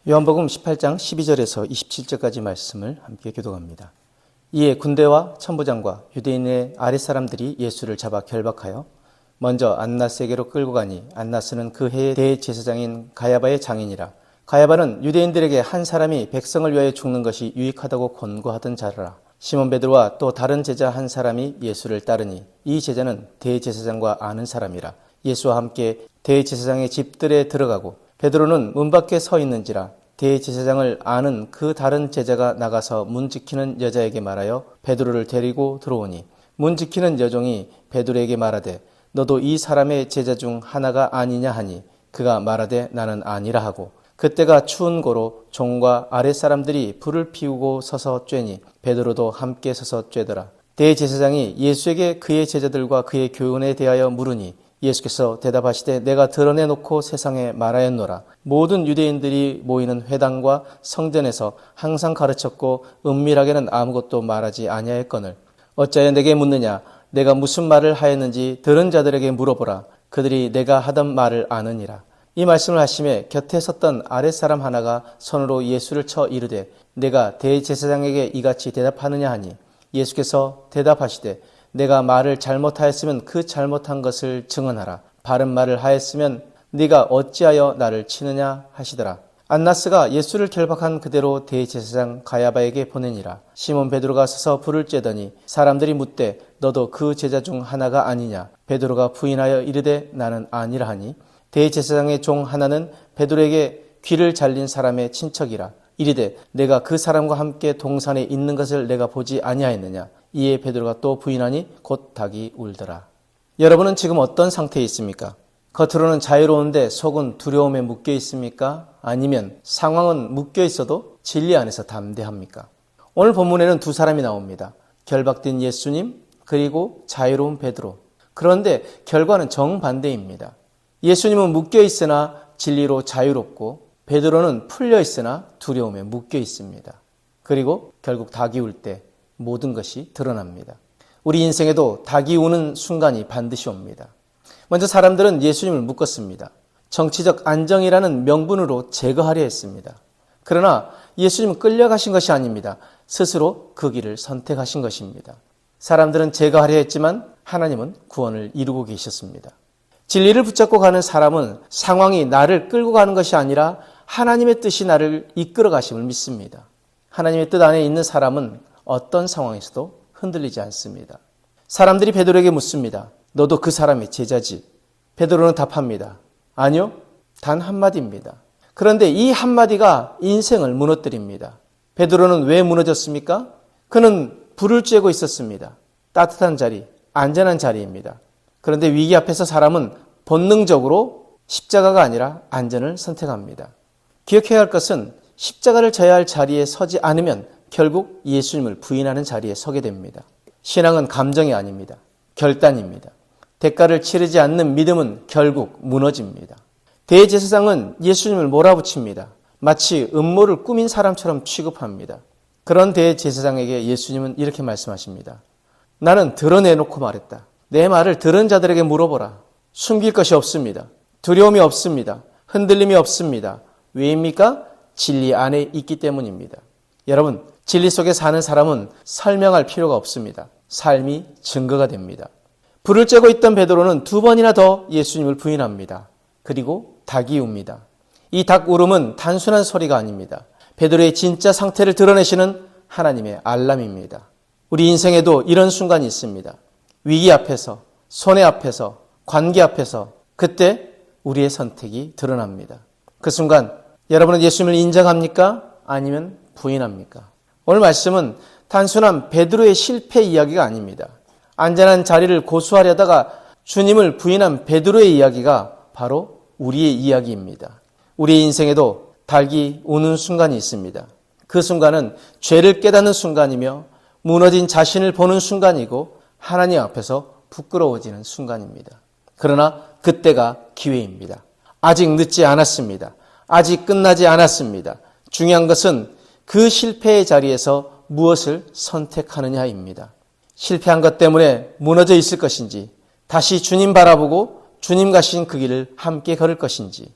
요한복음 18장 12절에서 27절까지 말씀을 함께 교독합니다. 이에 군대와 천부장과 유대인의 아랫사람들이 예수를 잡아 결박하여 먼저 안나스에게로 끌고 가니 안나스는 그 해의 대제사장인 가야바의 장인이라. 가야바는 유대인들에게 한 사람이 백성을 위하여 죽는 것이 유익하다고 권고하던 자라. 시몬 베드로와 또 다른 제자 한 사람이 예수를 따르니 이 제자는 대제사장과 아는 사람이라. 예수와 함께 대제사장의 집들에 들어가고 베드로는 문 밖에 서 있는지라. 대제사장을 아는 그 다른 제자가 나가서 문 지키는 여자에게 말하여 베드로를 데리고 들어오니 문 지키는 여종이 베드로에게 말하되 너도 이 사람의 제자 중 하나가 아니냐 하니 그가 말하되 나는 아니라 하고 그때가 추운 고로 종과 아랫사람들이 불을 피우고 서서 쬐니 베드로도 함께 서서 쬐더라. 대제사장이 예수에게 그의 제자들과 그의 교훈에 대하여 물으니 예수께서 대답하시되 내가 드러내놓고 세상에 말하였노라. 모든 유대인들이 모이는 회당과 성전에서 항상 가르쳤고 은밀하게는 아무것도 말하지 아니하였거늘 어찌하여 내게 묻느냐. 내가 무슨 말을 하였는지 들은 자들에게 물어보라. 그들이 내가 하던 말을 아느니라. 이 말씀을 하심에 곁에 섰던 아랫사람 하나가 손으로 예수를 쳐 이르되 내가 대제사장에게 이같이 대답하느냐 하니 예수께서 대답하시되 내가 말을 잘못하였으면 그 잘못한 것을 증언하라. 바른 말을 하였으면 네가 어찌하여 나를 치느냐 하시더라. 안나스가 예수를 결박한 그대로 대제사장 가야바에게 보내니라. 시몬 베드로가 서서 불을 쬐더니 사람들이 묻되 너도 그 제자 중 하나가 아니냐. 베드로가 부인하여 이르되 나는 아니라 하니 대제사장의 종 하나는 베드로에게 귀를 잘린 사람의 친척이라. 이르되 내가 그 사람과 함께 동산에 있는 것을 내가 보지 아니하였느냐. 이에 베드로가 또 부인하니 곧 닭이 울더라. 여러분은 지금 어떤 상태에 있습니까? 겉으로는 자유로운데 속은 두려움에 묶여 있습니까? 아니면 상황은 묶여 있어도 진리 안에서 담대합니까? 오늘 본문에는 두 사람이 나옵니다. 결박된 예수님 그리고 자유로운 베드로. 그런데 결과는 정반대입니다. 예수님은 묶여 있으나 진리로 자유롭고 베드로는 풀려 있으나 두려움에 묶여 있습니다. 그리고 결국 닭이 울 때 모든 것이 드러납니다. 우리 인생에도 닭이 우는 순간이 반드시 옵니다. 먼저 사람들은 예수님을 묶었습니다. 정치적 안정이라는 명분으로 제거하려 했습니다. 그러나 예수님은 끌려가신 것이 아닙니다. 스스로 그 길을 선택하신 것입니다. 사람들은 제거하려 했지만 하나님은 구원을 이루고 계셨습니다. 진리를 붙잡고 가는 사람은 상황이 나를 끌고 가는 것이 아니라 하나님의 뜻이 나를 이끌어 가심을 믿습니다. 하나님의 뜻 안에 있는 사람은 어떤 상황에서도 흔들리지 않습니다. 사람들이 베드로에게 묻습니다. 너도 그 사람의 제자지? 베드로는 답합니다. 아니요, 단 한마디입니다. 그런데 이 한마디가 인생을 무너뜨립니다. 베드로는 왜 무너졌습니까? 그는 불을 쬐고 있었습니다. 따뜻한 자리, 안전한 자리입니다. 그런데 위기 앞에서 사람은 본능적으로 십자가가 아니라 안전을 선택합니다. 기억해야 할 것은 십자가를 져야 할 자리에 서지 않으면 결국 예수님을 부인하는 자리에 서게 됩니다. 신앙은 감정이 아닙니다. 결단입니다. 대가를 치르지 않는 믿음은 결국 무너집니다. 대제사장은 예수님을 몰아붙입니다. 마치 음모를 꾸민 사람처럼 취급합니다. 그런 대제사장에게 예수님은 이렇게 말씀하십니다. 나는 드러내놓고 말했다. 내 말을 들은 자들에게 물어보라. 숨길 것이 없습니다. 두려움이 없습니다. 흔들림이 없습니다. 왜입니까? 진리 안에 있기 때문입니다. 여러분, 진리 속에 사는 사람은 설명할 필요가 없습니다. 삶이 증거가 됩니다. 불을 쬐고 있던 베드로는 두 번이나 더 예수님을 부인합니다. 그리고 닭이 웁니다. 이 닭 울음은 단순한 소리가 아닙니다. 베드로의 진짜 상태를 드러내시는 하나님의 알람입니다. 우리 인생에도 이런 순간이 있습니다. 위기 앞에서, 손해 앞에서, 관계 앞에서 그때 우리의 선택이 드러납니다. 그 순간 여러분은 예수님을 인정합니까? 아니면 부인합니까? 오늘 말씀은 단순한 베드로의 실패 이야기가 아닙니다. 안전한 자리를 고수하려다가 주님을 부인한 베드로의 이야기가 바로 우리의 이야기입니다. 우리의 인생에도 닭이 우는 순간이 있습니다. 그 순간은 죄를 깨닫는 순간이며 무너진 자신을 보는 순간이고 하나님 앞에서 부끄러워지는 순간입니다. 그러나 그때가 기회입니다. 아직 늦지 않았습니다. 아직 끝나지 않았습니다. 중요한 것은 그 실패의 자리에서 무엇을 선택하느냐입니다. 실패한 것 때문에 무너져 있을 것인지 다시 주님 바라보고 주님 가신 그 길을 함께 걸을 것인지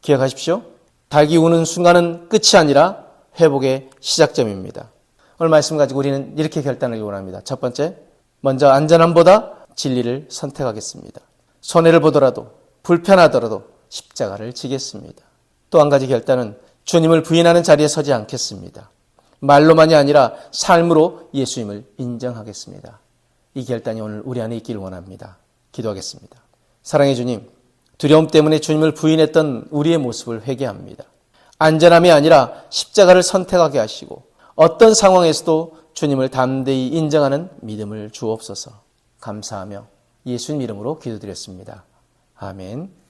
기억하십시오. 닭이 우는 순간은 끝이 아니라 회복의 시작점입니다. 오늘 말씀 가지고 우리는 이렇게 결단을 원합니다. 첫 번째, 먼저 안전함보다 진리를 선택하겠습니다. 손해를 보더라도 불편하더라도 십자가를 지겠습니다. 또 한 가지 결단은 주님을 부인하는 자리에 서지 않겠습니다. 말로만이 아니라 삶으로 예수님을 인정하겠습니다. 이 결단이 오늘 우리 안에 있기를 원합니다. 기도하겠습니다. 사랑의 주님, 두려움 때문에 주님을 부인했던 우리의 모습을 회개합니다. 안전함이 아니라 십자가를 선택하게 하시고 어떤 상황에서도 주님을 담대히 인정하는 믿음을 주옵소서. 감사하며 예수님 이름으로 기도드렸습니다. 아멘.